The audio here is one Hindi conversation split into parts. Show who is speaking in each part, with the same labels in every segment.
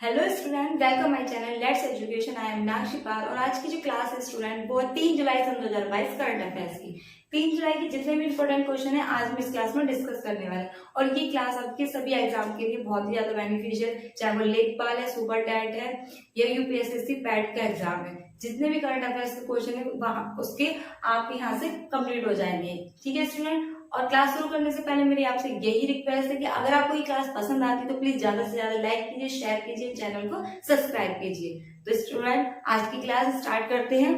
Speaker 1: Hello student, welcome my channel let's education. I am नागशी पार और आज की जो क्लास है स्टूडेंट वो 3 जुलाई सन 2022 करंट अफेयर्स की। 3 जुलाई के जितने भी इंपॉर्टेंट क्वेश्चन है आज हम इस क्लास में डिस्कस करने वाले हैं और ये क्लास आपके सभी एग्जाम के लिए बहुत ही ज्यादा बेनिफिशियल, चाहे वो लेखपाल है, सुपर टेट है या यूपीएसएससी पैट का एग्जाम है। जितने भी करंट अफेयर्स के क्वेश्चन है वहां उसके आप यहाँ से कंप्लीट हो जाएंगे। ठीक है स्टूडेंट, और क्लास शुरू करने से पहले मेरी आपसे यही रिक्वेस्ट है कि अगर आपको ये क्लास पसंद आती है तो प्लीज ज्यादा से ज्यादा लाइक कीजिए, शेयर कीजिए, चैनल को सब्सक्राइब कीजिए। तो स्टूडेंट आज की क्लास स्टार्ट करते हैं।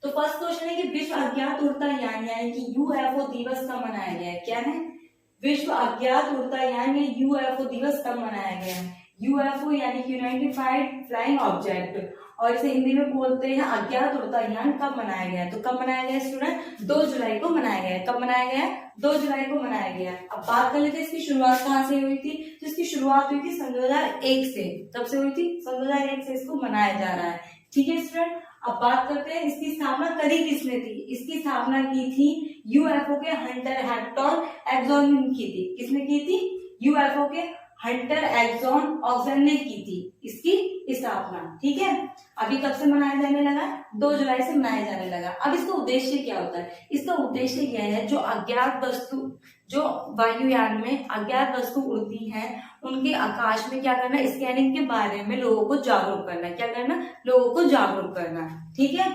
Speaker 1: तो फर्स्ट क्वेश्चन है कि विश्व अज्ञात उड़ान यानी कि यूएफओ दिवस कब मनाया गया है। क्या है? विश्व अज्ञात उड़ान यानी यूएफओ दिवस कब मनाया गया है। यूएफओ यानी कि यूनाइटेड फ्लाइंग ऑब्जेक्ट, और इसे हिंदी में बोलते हैं अज्ञात उड़ान। कब मनाया गया है? तो कब मनाया गया है स्टूडेंट? 2 जुलाई को मनाया गया है। कब मनाया गया है? 2 जुलाई को मनाया गया है। अब बात कर लेते हैं इसकी शुरुआत कहाँ से हुई थी। तो इसकी शुरुआत हुई थी सन 2001 से। कब से हुई थी? सन 2001 से इसको मनाया जा रहा है। ठीक है स्टूडेंट, अब बात करते हैं इसकी स्थापना करी किसने थी। इसकी स्थापना की थी यूएफओ के हंटर हेक्टर एक्सॉन ने की थी। किसने की थी? यूएफओ के हंटर एक्सॉन ने की थी इसकी स्थापना। ठीक है, अभी कब से मनाया जाने लगा? 2 जुलाई से मनाया जाने लगा। अब इसका उद्देश्य क्या होता है? इसका उद्देश्य यह है जो अज्ञात वस्तु, जो वायुयान में अज्ञात वस्तु उड़ती हैं उनके आकाश में क्या करना, स्कैनिंग के बारे में लोगों को जागरूक करना। क्या करना? लोगों को जागरूक करना। ठीक है,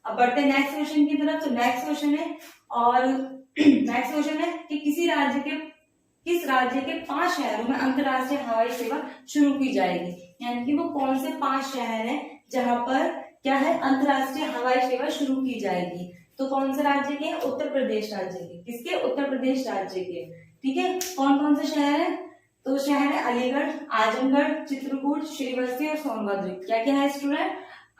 Speaker 1: अब बढ़ते हैं नेक्स्ट क्वेश्चन की तरफ। तो नेक्स्ट क्वेश्चन है और नेक्स्ट क्वेश्चन है कि किस राज्य के 5 शहरों में अंतर्राष्ट्रीय हवाई सेवा शुरू की जाएगी। यानी कि वो कौन से 5 शहर हैं जहां पर क्या है, अंतर्राष्ट्रीय हवाई सेवा शुरू की जाएगी। तो कौन से राज्य के? उत्तर प्रदेश राज्य के। किसके? उत्तर प्रदेश राज्य के। ठीक है, कौन कौन से शहर है? तो शहर है अलीगढ़, आजमगढ़, चित्रकूट, श्रीवस्ती और सोनभद्र। क्या क्या है स्टूडेंट?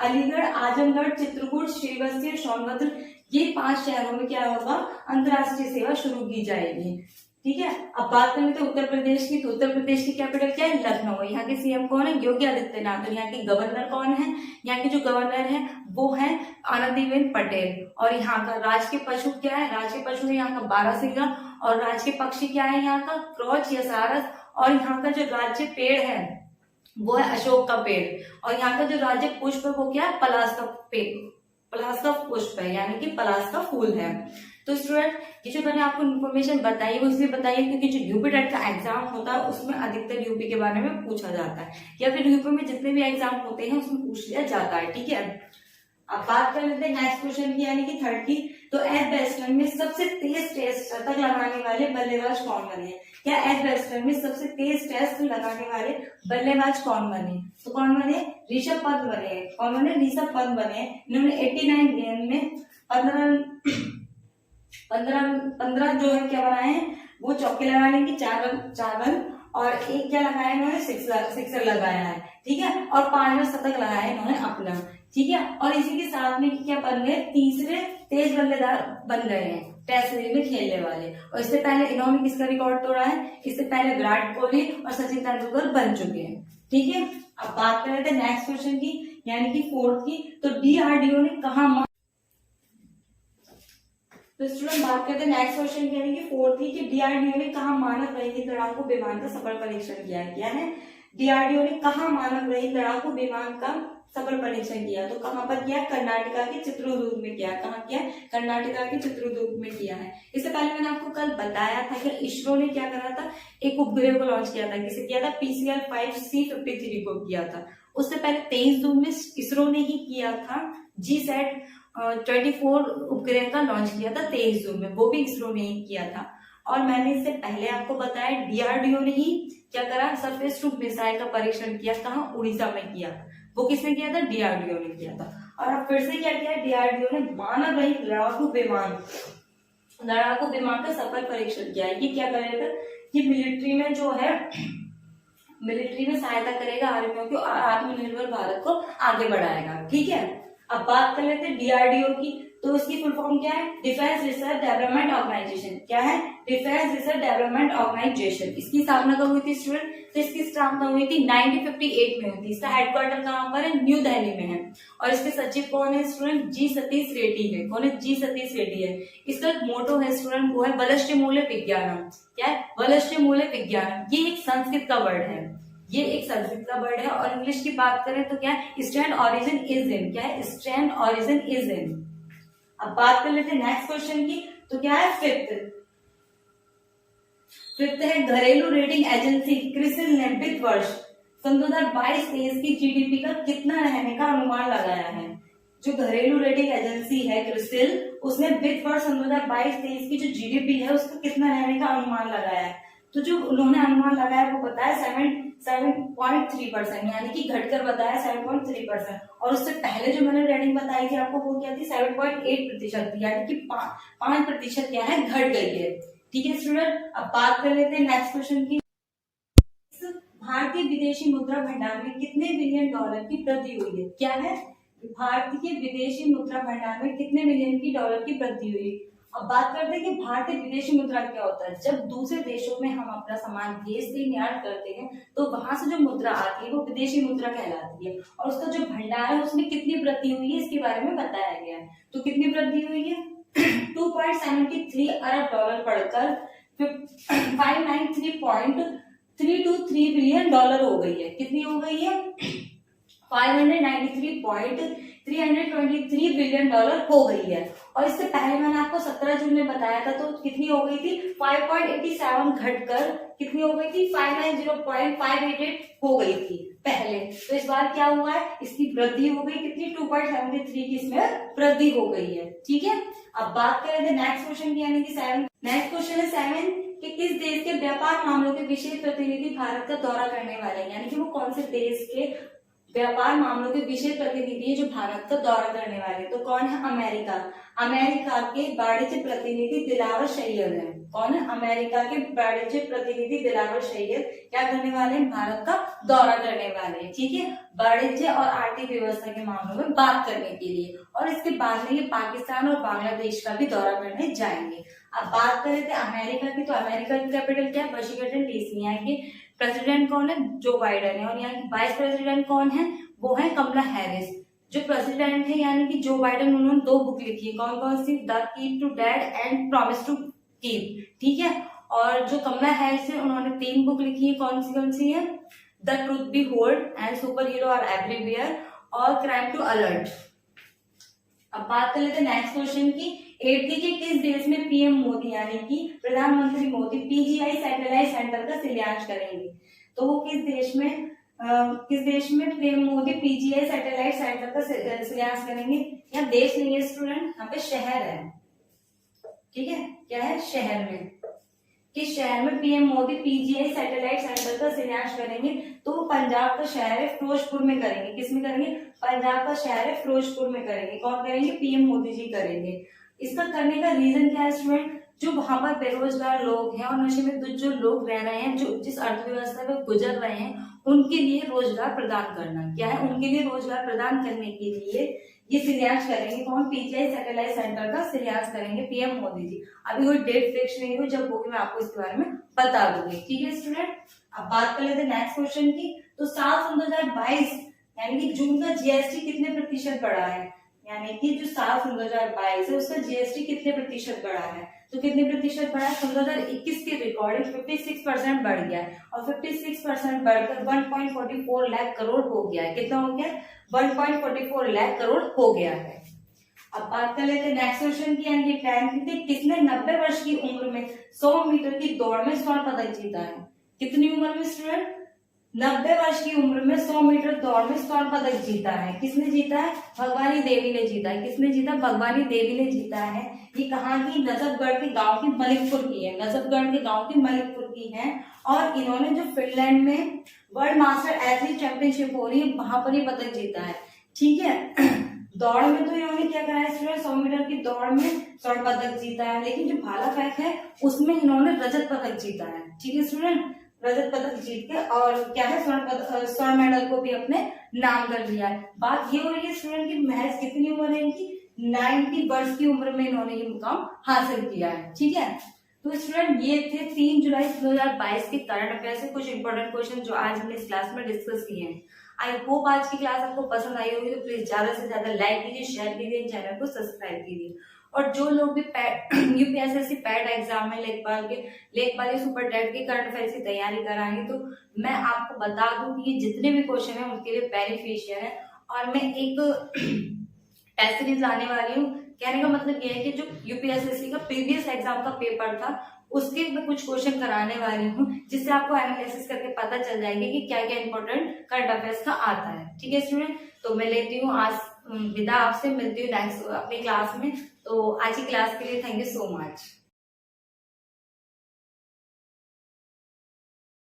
Speaker 1: अलीगढ़, आजमगढ़, चित्रकूट, श्रीवस्ती और सोनभद्र, ये 5 शहरों में क्या होगा, अंतर्राष्ट्रीय सेवा शुरू की जाएगी। ठीक है, अब बात करें तो उत्तर प्रदेश की। तो उत्तर प्रदेश की कैपिटल क्या है? लखनऊ। यहाँ के सीएम कौन है? योगी आदित्यनाथ। और यहाँ के गवर्नर कौन है? यहाँ के जो गवर्नर है वो है आनंदीबेन पटेल। और यहाँ का राज के पशु क्या है? राज के पशु है यहाँ का बारहसिंगा, और राज के पक्षी क्या है यहाँ का? क्रोच या सारस। और यहाँ का जो राज्य पेड़ है वो है अशोक का पेड़। और यहाँ का जो राज्य पुष्प है वो क्या है? पलाश का पेड़, पलाश का पुष्प है, यानी कि पलाश का फूल है। तो स्टूडेंट ये जो मैंने आपको इन्फॉर्मेशन बताई वो इसलिए बताइए क्योंकि जो यूपी टेट का एग्जाम होता है उसमें अधिकतर यूपी के बारे में पूछा जाता है, या फिर यूपी में जितने भी एग्जाम होते हैं उसमें पूछ लिया जाता है। ठीक है, अब बात कर लेते हैं नेक्स्ट क्वेश्चन की, यानी कि 3rd की। तो एज वेस्टर्न में सबसे तेज टेस्ट शतक लगाने वाले बल्लेबाज कौन बने? क्या एज वेस्टर्न में सबसे तेज टेस्ट लगाने वाले बल्लेबाज कौन बने? तो कौन बने? ऋषभ पंत बने। कौन बने? ऋषभ पंत बने। इन्होंने 89 गेंद में 15 जो है क्या बनाए हैं, वो चौके लगाने की 4 रन और एक क्या लगाया इन्होंने, सिक्सर लगाया है। ठीक है, और 5 रन शतक लगाया इन्होंने अपना। ठीक है, और इसी के साथ में क्या बन गए, तीसरे तेज बल्लेबाज बन गए हैं टेस्ट सीरीज में खेलने वाले। और इससे पहले इन्होंने किसका रिकॉर्ड तोड़ा है? इससे पहले विराट कोहली और सचिन तेंदुलकर बन चुके हैं। ठीक है, अब बात कर रहे थे नेक्स्ट क्वेश्चन की, यानी कि 4th की। तो डीआरडीओ ने कहा, तो स्टूडेंट बात करते हैं नेक्स्ट क्वेश्चन की, यानी कि 4th की, कि डीआरडीओ ने कहा मानव रहित लड़ाकू विमान का सफल परीक्षण किया है। क्या है? डीआरडीओ ने कहा मानव रहित लड़ाकू विमान का सफल परीक्षण किया। तो कहां पर किया? कर्नाटका के चित्रदुर्ग में किया। कहाँ किया? कर्नाटका के चित्रदुर्ग में किया है। इससे पहले मैंने आपको कल बताया था कि इसरो ने क्या करा था, एक उपग्रह को लॉन्च किया था। किसे किया था? PCL-5C53 को किया था। उससे पहले 23 जून में इसरो ने ही किया था GSAT-24 उपग्रह का लॉन्च किया था 23 जून में, वो भी इसरो ने ही किया था। और मैंने इससे पहले आपको बताया डीआरडीओ ने ही क्या करा, सरफेस टू मिसाइल का परीक्षण किया। कहाँ? उड़ीसा में किया। वो किसने किया था? डीआरडीओ ने किया था। और अब फिर से क्या किया डीआरडीओ ने, मानव रहित लड़ाकू विमान का सफल परीक्षण किया है। ये क्या करेगा? ये मिलिट्री में जो है, मिलिट्री में सहायता करेगा आर्मियों को, आत्मनिर्भर भारत को आगे बढ़ाएगा। ठीक है, अब बात कर लेते हैं डीआरडीओ की। तो इसकी फुल फॉर्म क्या है? Defence research development organisation. क्या है? Defence research development organisation. इसकी स्थापना कब हुई थी स्टूडेंट? तो इसकी स्थापना हुई थी 1958 में हुई थी। इसका हेडक्वार्टर कहाँ पर है? न्यू दिल्ली में है। और इसके सचिव कौन है स्टूडेंट? जी सतीश रेड्डी है। कौन है? जी सतीश रेड्डी है। इसका मोटो है स्टूडेंट, वो है बलश्य मूल्य विज्ञानम। क्या है? बलश्य मूल्य विज्ञानम। ये एक संस्कृत का वर्ड है, ये एक संस्कृत का वर्ड है। और इंग्लिश की बात करें तो क्या है, स्टैंड ओरिजिन इज इन, क्या है, स्टैंड ओरिजिन इज इन। अब बात कर लेते हैं नेक्स्ट क्वेश्चन की, तो क्या है फिफ्थ है घरेलू रेटिंग एजेंसी क्रिसिल ने वित्त वर्ष सन 2022-23 की जीडीपी का कितना रहने का अनुमान लगाया है। जो घरेलू रेटिंग एजेंसी है क्रिसिल, उसने वित्त वर्ष सन 2022-23 की जो जीडीपी है उसका कितना रहने का अनुमान लगाया है। तो जो उन्होंने अनुमान लगाया वो बताया 7.3%, यानी कि घटकर बताया 7.3%। और उससे पहले जो मैंने रेटिंग बताई थी आपको वो क्या थी, 7.8% थी, यानी कि 5% क्या है, घट गई है। ठीक है स्टूडेंट, अब बात कर लेते हैं नेक्स्ट क्वेश्चन की। भारतीय विदेशी मुद्रा भंडार में कितने बिलियन डॉलर की वृद्धि हुई है। क्या है, भारतीय विदेशी मुद्रा भंडार में कितने बिलियन की डॉलर की वृद्धि हुई। अब बात करते हैं कि भारतीय विदेशी मुद्रा क्या होता है। जब दूसरे देशों में हम अपना सामान भेजते से निर्यात करते हैं तो वहां से जो मुद्रा आती है वो विदेशी मुद्रा कहलाती है। और उसका जो भंडार है उसमें कितनी वृद्धि हुई है इसके बारे में बताया गया है। तो कितनी वृद्धि हुई है 2.73 अरब डॉलर बढ़कर 593.323 बिलियन डॉलर हो गई है। कितनी हो गई है, 593.323 बिलियन डॉलर हो गई है। और इससे पहले मैंने आपको 17 जून में बताया था तो कितनी हो गई थी 5.87 घटकर कितनी हो गई थी 590.588 हो गई थी पहले। तो इस बार क्या हुआ है, इसकी वृद्धि हो गई कितनी 2.73 की इसमें वृद्धि हो गई है। ठीक है, अब बात करें नेक्स्ट क्वेश्चन की, यानी कि 7। नेक्स्ट क्वेश्चन है 7 कि किस देश के व्यापार मामलों के विशेष प्रतिनिधि भारत का दौरा करने वाले हैं। यानी कि वो कौन से देश के व्यापार मामलों के विशेष प्रतिनिधि है जो भारत का दौरा करने वाले। तो कौन है, अमेरिका। अमेरिका के वाणिज्य प्रतिनिधि दिलावर सैयद है। कौन है, अमेरिका के वाणिज्य प्रतिनिधि दिलावर सैयद क्या करने वाले हैं, भारत का दौरा करने वाले हैं। ठीक है, वाणिज्य और आर्थिक व्यवस्था के मामलों में बात करने के लिए। और इसके बाद में ये पाकिस्तान और बांग्लादेश का भी दौरा करने जाएंगे। अब बात करें थे अमेरिका की, तो अमेरिका की कैपिटल क्या है, वाशिंगटन डीसी। यहाँ के प्रेसिडेंट कौन है, जो बाइडेन है। और यहाँ की वाइस प्रेसिडेंट कौन है, वो है कमला हैरिस। जो प्रेसिडेंट है यानी कि जो बाइडेन, उन्होंने 2 बुक लिखी है। कौन कौन सी, the key to dad and promise to keep. ठीक है, और जो कमला हैरिस है उन्होंने 3 बुक लिखी है। कौन सी है, the truth be hold and super hero are everywhere और क्राइम टू अलर्ट। अब बात कर लेते हैं नेक्स्ट क्वेश्चन की। 8th के किस देश में पीएम मोदी यानी कि प्रधानमंत्री मोदी पीजीआई सैटेलाइट सेंटर का शिलान्यास करेंगे। तो वो किस देश में PM Modi PGI satellite centre का शिलान्यास करेंगे। यहाँ देश नहीं है स्टूडेंट, यहाँ पे शहर है। ठीक है, क्या है, शहर में। किस शहर में PM Modi PGI satellite centre का शिलान्यास करेंगे। तो वो पंजाब का शहर है फिरोजपुर में करेंगे। किस में करेंगे, पंजाब का शहर है फिरोजपुर में करेंगे। कौन करेंगे, पीएम मोदी जी करेंगे। इसका करने का रीजन क्या है स्टूडेंट, जो वहां पर बेरोजगार लोग हैं और नशे में जो लोग रह रहे हैं, जो जिस अर्थव्यवस्था में गुजर रहे हैं, उनके लिए रोजगार प्रदान करना। क्या है, उनके लिए रोजगार प्रदान करने के लिए ये शिलान्यास करेंगे। कौन, पीजीआई सैटेलाइट सेंटर का शिलान्यास करेंगे पीएम मोदी जी। अभी कोई डेट फिक्स नहीं हुई, जब होगी मैं आपको इसके बारे में बता दूंगी। ठीक है स्टूडेंट, अब बात कर लेते हैं नेक्स्ट क्वेश्चन की। तो साल 2022 यानी कि जून का जीएसटी कितने प्रतिशत बढ़ा है। यानी कि जो साल 2022 है उसका जीएसटी कितने प्रतिशत बढ़ा है। तो कितने प्रतिशत बढ़ा है, 2021 के रिकॉर्डिंग 56% बढ़ गया है। और 56% बढ़कर 1.44 लाख करोड़ हो गया है। कितना हो गया, 1.44 लाख करोड़ हो गया है। अब बात कर लेते हैं नेक्स्ट क्वेश्चन की, यानी कि 10th किसने 90 वर्ष की उम्र में 100 मीटर की दौड़ में स्वर्ण पदक जीता है। कितनी उम्र में स्टूडेंट, 90 वर्ष की उम्र में 100 मीटर दौड़ में स्वर्ण पदक जीता है। किसने जीता है, भगवानी देवी ने जीता है। किसने जीता, भगवानी देवी ने जीता है। ये कहाँ की, नजफगढ़ के गांव की मलिकपुर की है। नजफगढ़ के गांव की मलिकपुर की है। और इन्होंने जो फिनलैंड में वर्ल्ड मास्टर एथलीट चैंपियनशिप हो रही है वहां पर ही पदक जीता है। ठीक है, दौड़ में तो इन्होंने क्या करा है स्टूडेंट, 100 मीटर की दौड़ में स्वर्ण पदक जीता है। लेकिन जो भाला फेंक है उसमें इन्होंने रजत पदक जीता है। ठीक है स्टूडेंट, रजत पदक जीत के और क्या है, स्वर्ण मेडल को भी अपने नाम कर लिया है। बात ये हो रही है स्टूडेंट की महज कितनी उम्र है इनकी, 90 वर्ष की उम्र में इन्होंने ये मुकाम हासिल किया है। ठीक है, तो स्टूडेंट ये थे 3 जुलाई 2022 के करंट अफेयर से कुछ इंपॉर्टेंट क्वेश्चन जो आज हमने इस क्लास में डिस्कस किए हैं। आई होप आज की क्लास आपको पसंद आई होगी। तो प्लीज ज्यादा से ज्यादा लाइक कीजिए, शेयर कीजिए, चैनल को सब्सक्राइब कीजिए। और जो लोग भी यूपीएसएससी पैट एग्जाम में लेखपाल या सुपर टेट के करंट अफेयर्स की तैयारी कराएंगे, तो मैं आपको बता दूं कि ये जितने भी क्वेश्चन है उनके लिए बेनिफिशियल है। और मैं एक टेस्ट सीरीज लाने वाली हूँ। कहने का मतलब ये है कि जो यूपीएसएससी का प्रीवियस एग्जाम का पेपर था उसके मैं कुछ क्वेश्चन कराने वाली हूँ, जिससे आपको एनालिसिस करके पता चल जाएगा कि क्या क्या इंपॉर्टेंट करंट अफेयर्स का आता है। ठीक है स्टूडेंट, तो मैं लेती हूँ आज विदा आपसे, मिलती हूँ नेक्स्ट अपनी क्लास में। तो आज की क्लास के लिए थैंक यू सो मच।